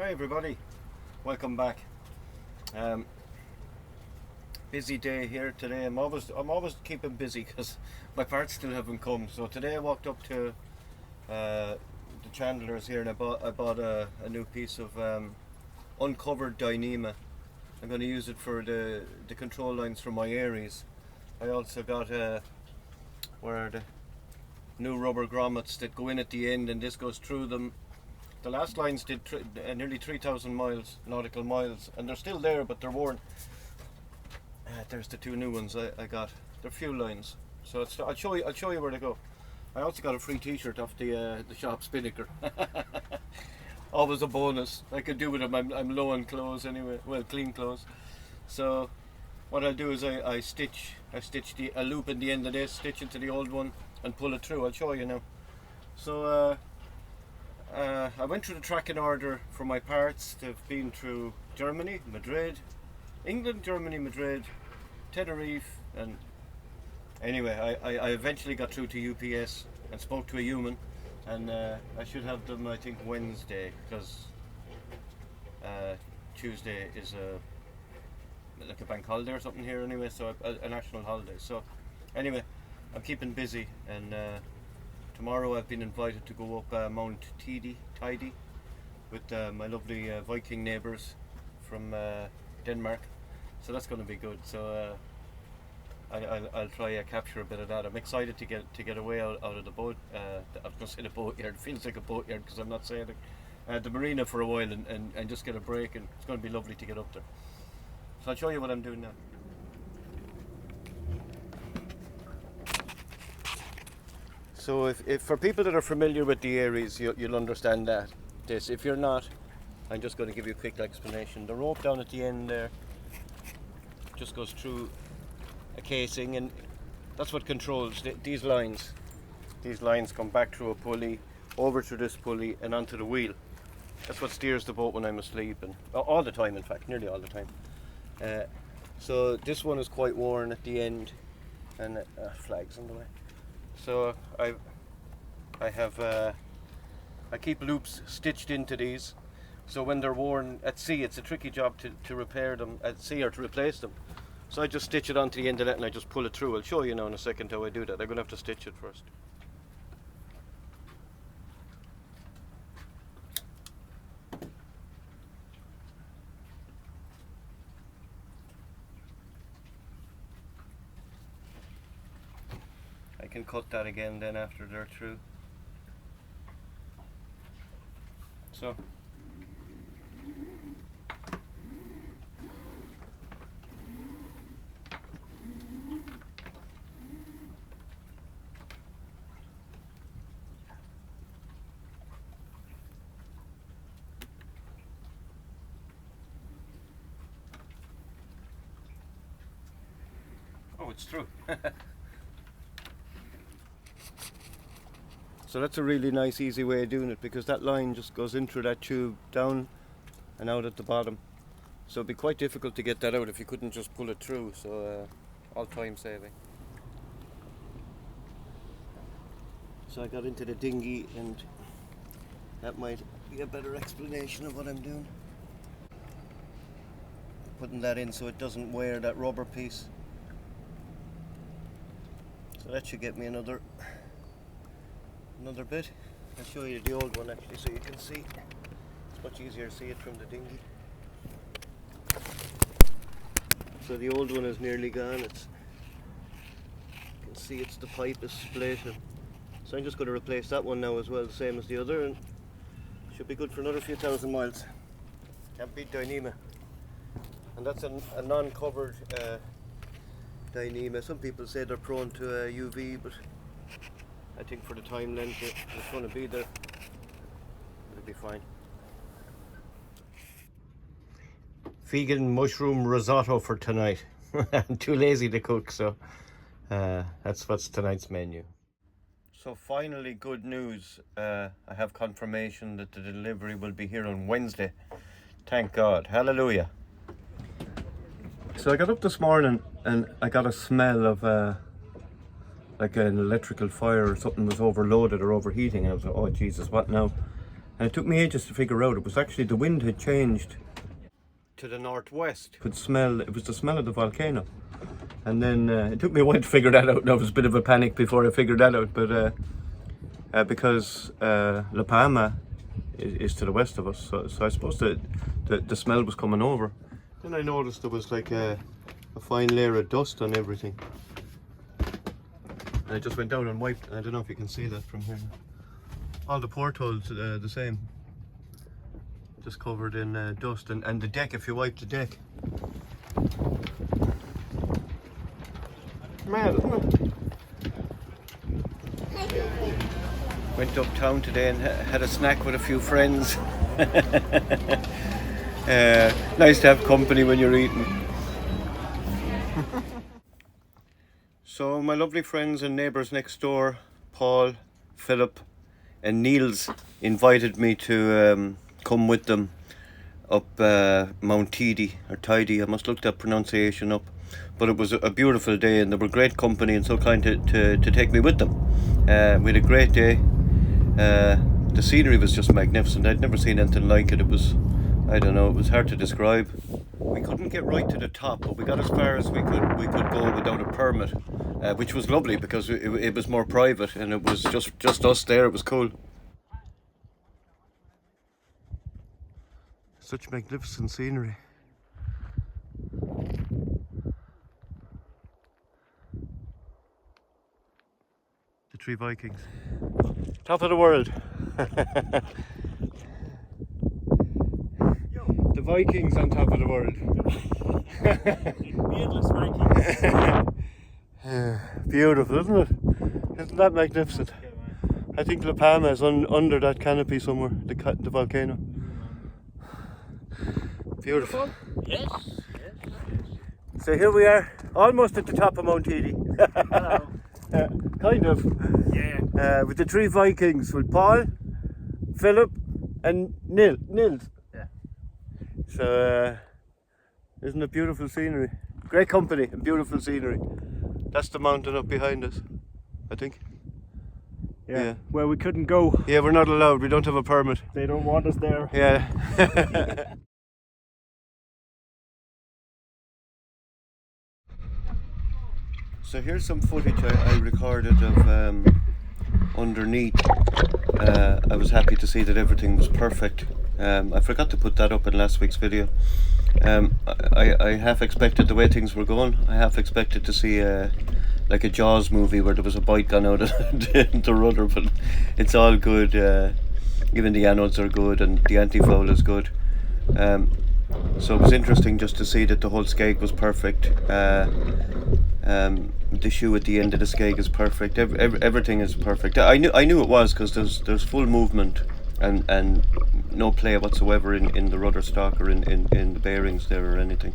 Hey everybody, welcome back. Busy day here today. I'm always keeping busy because my parts still haven't come. So today I walked up to the Chandlers here and I bought a new piece of uncovered dyneema. I'm going to use it for the control lines for my ARIES. I also got where the new rubber grommets that go in at the end, and this goes through them. The last lines did nearly 3,000 miles, nautical miles, and they're still there, but they're worn. There's the two new ones I got. They're few lines, so I'll show you where to go. I also got a free T-shirt off the shop Spinnaker. Always a bonus. I could do with them. I'm low on clothes anyway. Well, clean clothes. So what I'll do is I stitch a loop in the end of this, stitch into the old one, and pull it through. I'll show you now. So. I went through the tracking order for my parts. They've been through Germany, Madrid, England, Germany, Madrid, Tenerife, and anyway, I eventually got through to UPS and spoke to a human, and I should have them, I think, Wednesday, because Tuesday is like a bank holiday or something here anyway, so a national holiday. So anyway, I'm keeping busy, and tomorrow I've been invited to go up Mount Teide with my lovely Viking neighbours from Denmark, so that's going to be good. So I'll try capture a bit of that. I'm excited to get away out of the boat. I was going to say the boatyard. It feels like a boatyard because I'm not saying it. The marina for a while and just get a break, and it's going to be lovely to get up there. So I'll show you what I'm doing now. So if for people that are familiar with the ARIES, you'll understand this. If you're not, I'm just going to give you a quick explanation. The rope down at the end there just goes through a casing, and that's what controls these lines. These lines come back through a pulley, over through this pulley, and onto the wheel. That's what steers the boat when I'm asleep, and all the time, in fact, nearly all the time. So this one is quite worn at the end, and flags on the way. So I keep loops stitched into these, so when they're worn at sea, it's a tricky job to repair them at sea or to replace them. So I just stitch it onto the end of that and I just pull it through. I'll show you now in a second how I do that. I'm going to have to stitch it first. I can cut that again then after they're through. So oh, it's through. So that's a really nice, easy way of doing it, because that line just goes in through that tube, down and out at the bottom. So it'd be quite difficult to get that out if you couldn't just pull it through, so all time saving. So I got into the dinghy, and that might be a better explanation of what I'm doing. Putting that in so it doesn't wear that rubber piece. So that should get me another bit. I'll show you the old one actually so you can see. It's much easier to see it from the dinghy. So the old one is nearly gone. You can see the pipe is split. So I'm just going to replace that one now as well, the same as the other, and should be good for another few thousand miles. Can't beat dyneema. And that's a non-covered dyneema. Some people say they're prone to UV, but I think for the time length it's going to be there. It'll be fine. Vegan mushroom risotto for tonight. I'm too lazy to cook, so that's what's tonight's menu. So finally, good news. I have confirmation that the delivery will be here on Wednesday. Thank God. Hallelujah. So I got up this morning and I got a smell of like an electrical fire or something was overloaded or overheating, and I was like, oh Jesus, what now? And it took me ages to figure out. It was actually the wind had changed to the northwest. Could smell, it was the smell of the volcano. And then it took me a while to figure that out. There was a bit of a panic before I figured that out. But because La Palma is to the west of us, so I suppose the smell was coming over. Then I noticed there was like a fine layer of dust on everything. And I just went down and wiped. I don't know if you can see that from here. All the portholes the same. Just covered in dust. And the deck, if you wipe the deck. Mad, isn't it? Went uptown today and had a snack with a few friends. Nice to have company when you're eating. So my lovely friends and neighbours next door, Paul, Philip and Niels, invited me to come with them up Mount Teide, or Teide. I must look that pronunciation up. But it was a beautiful day and they were great company and so kind to take me with them. We had a great day. The scenery was just magnificent. I'd never seen anything like it. It was, I don't know, it was hard to describe. We couldn't get right to the top, but we got as far as we could go without a permit, which was lovely because it was more private and it was just us there. It was cool. Such magnificent scenery. The three Vikings. Top of the world. The Vikings on top of the world. Beardless Vikings. Beautiful, isn't it? Isn't that magnificent? I think La Palma is under that canopy somewhere, the volcano. Beautiful. Yes. So here we are, almost at the top of Mount Teide. Hello. Kind of. Yeah. With the three Vikings, with Paul, Philip and Nils. Yeah. So, isn't it beautiful scenery? Great company and beautiful scenery. That's the mountain up behind us, I think. Yeah. Where we couldn't go. Yeah, we're not allowed. We don't have a permit. They don't want us there. Yeah. So here's some footage I recorded of underneath. I was happy to see that everything was perfect. I forgot to put that up in last week's video. I half expected the way things were going. I half expected to see like a Jaws movie where there was a bite gone out of the rudder, but it's all good. Even the anodes are good and the anti-foul is good. So it was interesting just to see that the whole skeg was perfect. The shoe at the end of the skeg is perfect. Everything is perfect. I knew it was because there's full movement and no play whatsoever in the rudder stock or in the bearings there or anything.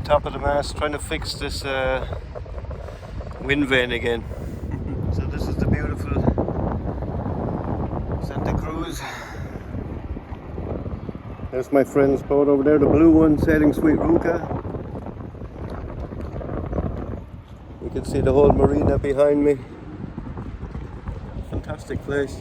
Top of the mast, trying to fix this wind vane again. So this is the beautiful Santa Cruz. There's my friend's boat over there, the blue one, sailing Sweet Ruka. You can see the whole marina behind me. Fantastic place.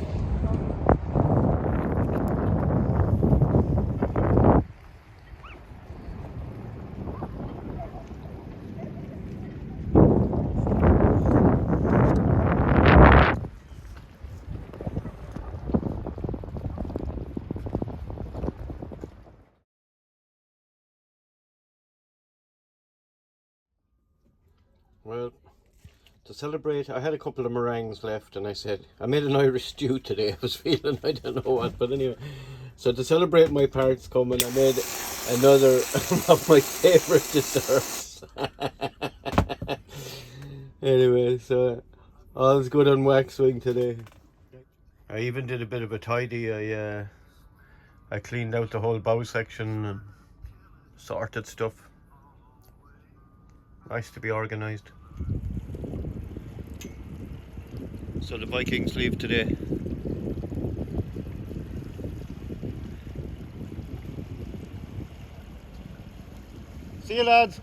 Well, to celebrate, I had a couple of meringues left and I said, I made an Irish stew today. I was feeling, I don't know what, but anyway. So to celebrate my parts coming, I made another of my favourite desserts. Anyway, so all's good on Waxwing today. I even did a bit of a tidy. I cleaned out the whole bow section and sorted stuff. Nice to be organised. So the Vikings leave today. See you, lads.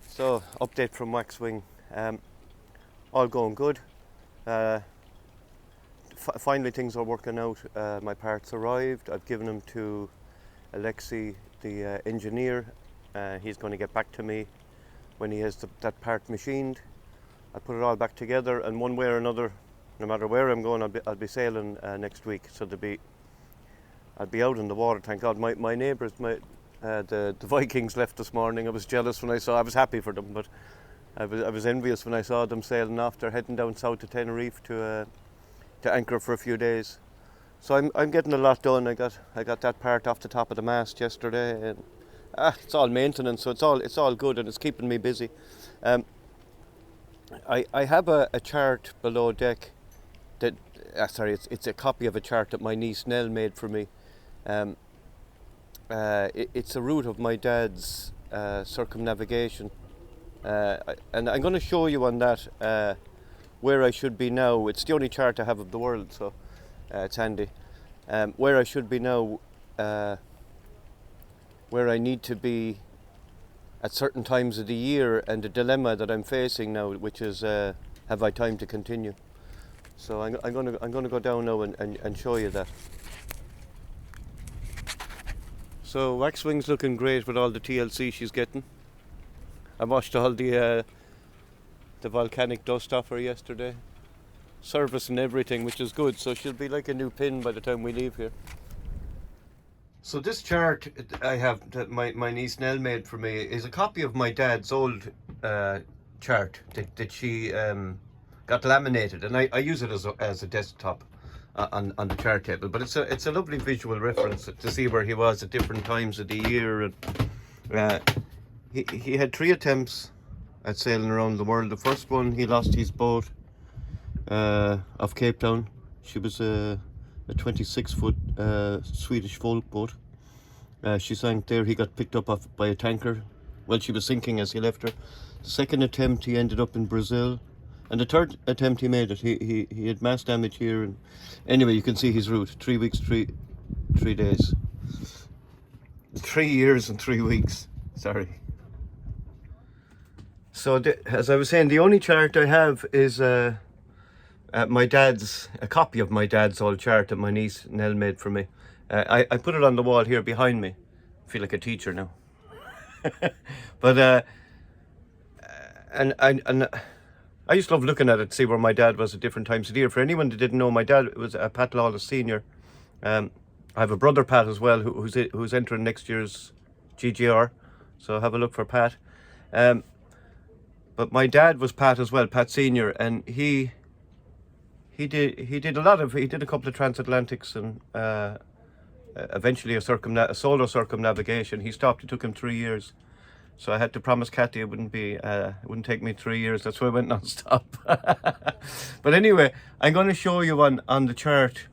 So, update from Waxwing. All going good. Finally, things are working out. My parts arrived. I've given them to Alexi, the engineer. He's going to get back to me when he has that part machined. I put it all back together, and one way or another, no matter where I'm going, I'll be sailing next week. So I'll be out in the water. Thank God. My neighbours, the Vikings left this morning. I was jealous when I saw. I was happy for them, but I was envious when I saw them sailing off. They're heading down south to Tenerife to anchor for a few days. So I'm getting a lot done. I got that part off the top of the mast yesterday, and it's all maintenance, so it's all good, and it's keeping me busy. I have a chart below deck that it's a copy of a chart that my niece Nell made for me. It's a route of my dad's circumnavigation, and I'm going to show you on that where I should be now. It's the only chart I have of the world, so it's handy. Where I should be now, where I need to be at certain times of the year, and the dilemma that I'm facing now, which is have I time to continue? So I'm going to go down now and show you that. So Waxwing's looking great with all the TLC she's getting. I washed all the volcanic dust off her yesterday, service and everything, which is good. So she'll be like a new pin by the time we leave here. So this chart I have that my niece Nell made for me is a copy of my dad's old chart that she got laminated, and I use it as a desktop on the chart table. But it's a lovely visual reference to see where he was at different times of the year. And he had 3 attempts at sailing around the world. The first one, he lost his boat off Cape Town. She was a 26-foot Swedish folk boat. She sank there. He got picked up by a tanker. Well, she was sinking as he left her. The second attempt, he ended up in Brazil. And the third attempt, he made it. He had mass damage here. And anyway, you can see his route. 3 weeks, 3 days. 3 years and 3 weeks. Sorry. So, as I was saying, the only chart I have is a copy of my dad's old chart that my niece Nell made for me. I put it on the wall here behind me. I feel like a teacher now. But and I used to love looking at it to see where my dad was at different times of the year. For anyone that didn't know, my dad was Pat Lawless Senior. I have a brother Pat as well, who's entering next year's GGR. So have a look for Pat. But my dad was Pat as well, Pat Senior, and he did a couple of transatlantics and eventually a solar circumnavigation. He stopped. It took him 3 years, so I had to promise Kathy it wouldn't take me 3 years. That's why I went non-stop. But anyway, I'm going to show you on the chart.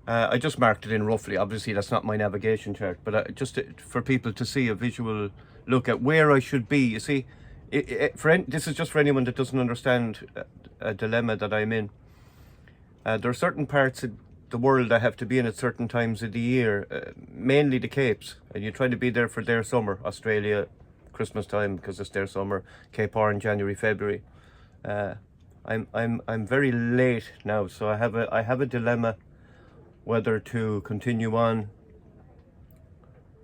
I just marked it in roughly. Obviously, that's not my navigation chart, but for people to see a visual look at where I should be. You see, this is just for anyone that doesn't understand a dilemma that I'm in. There are certain parts of the world I have to be in at certain times of the year, mainly the Capes, and you try to be there for their summer. Australia, Christmas time, because it's their summer. Cape Horn, January, February. I'm very late now, so I have a dilemma whether to continue on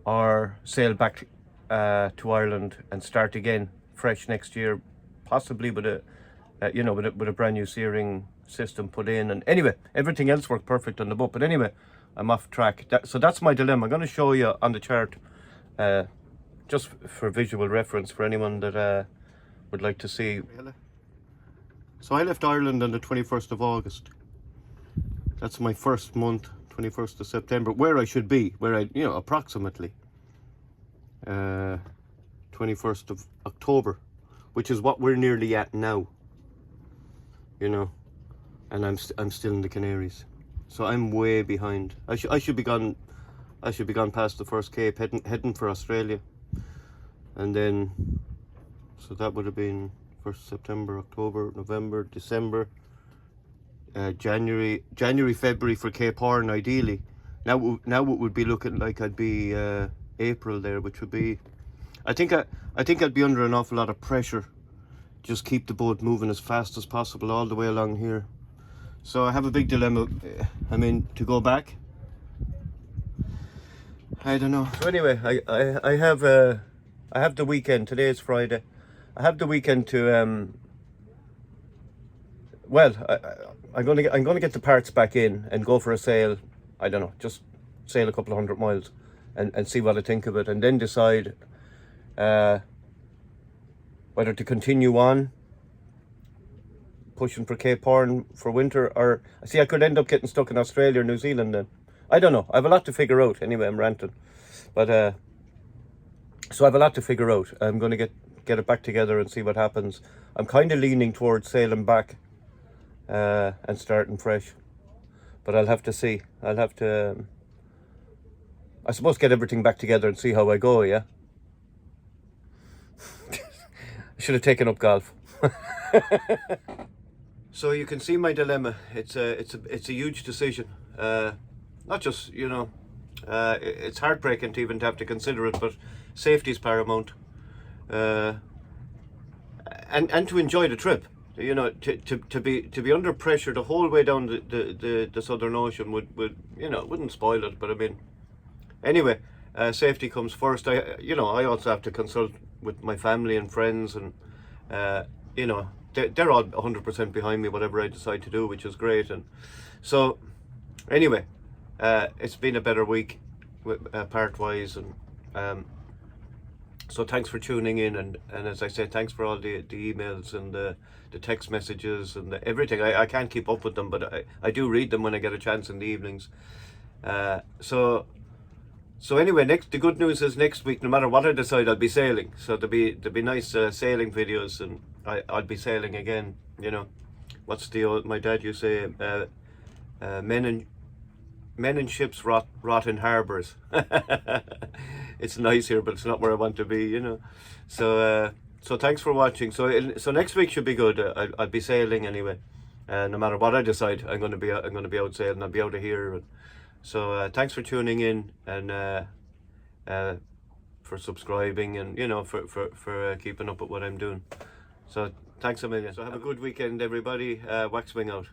or sail back to Ireland and start again fresh next year, possibly with a brand new steering system put in. And anyway, everything else worked perfect on the boat, but anyway, I'm off track. So that's my dilemma. I'm going to show you on the chart, just for visual reference for anyone that would like to see. So I left Ireland on the 21st of August. That's my first month, 21st of September, where I should be, where I, you know, approximately 21st of October, which is what we're nearly at now, you know, and I'm still in the Canaries, so I'm way behind. I should be gone past the first Cape, heading for Australia, and then, so that would have been 1st September, October, November, December, January, February for Cape Horn, ideally. Now it would be looking like I'd be April there, which would be, I think I'd be under an awful lot of pressure. Just keep the boat moving as fast as possible all the way along here. So I have a big dilemma. I mean, to go back, I don't know. So anyway, I have the weekend. Today is Friday. I have the weekend to well, I'm gonna get the parts back in and go for a sail. I don't know, just sail a couple of 100 miles and see what I think of it, and then decide whether to continue on pushing for Cape Horn for winter, or see, I could end up getting stuck in Australia or New Zealand then. I don't know. I have a lot to figure out. Anyway, I'm ranting, but so I have a lot to figure out. I'm going to get it back together and see what happens. I'm kind of leaning towards sailing back and starting fresh, but I'll have to see. I'll have to, I suppose, get everything back together and see how I go. Yeah. I should have taken up golf. So you can see my dilemma. It's a huge decision. Not just, you know, it's heartbreaking to even have to consider it, but safety is paramount. And to enjoy the trip, you know, to be under pressure the whole way down the Southern Ocean would you know, wouldn't spoil it. But I mean, anyway, safety comes first. I also have to consult with my family and friends, and you know, they're all 100% behind me, whatever I decide to do, which is great. And so anyway, it's been a better week part wise, and so thanks for tuning in, and as I said, thanks for all the emails and the text messages and everything. I can't keep up with them, but I do read them when I get a chance in the evenings. So anyway, the good news is next week, no matter what I decide, I'll be sailing. So there'll be nice sailing videos, and I'll be sailing again. You know, what's my dad used to say, men in ships rot in harbours. It's nice here, but it's not where I want to be, you know. So thanks for watching. So next week should be good. I'll be sailing anyway. No matter what I decide, I'm going to be out sailing. I'll be out of here. So thanks for tuning in, and for subscribing, and you know, for keeping up with what I'm doing. So thanks a million. So have a good weekend, everybody. Waxwing out.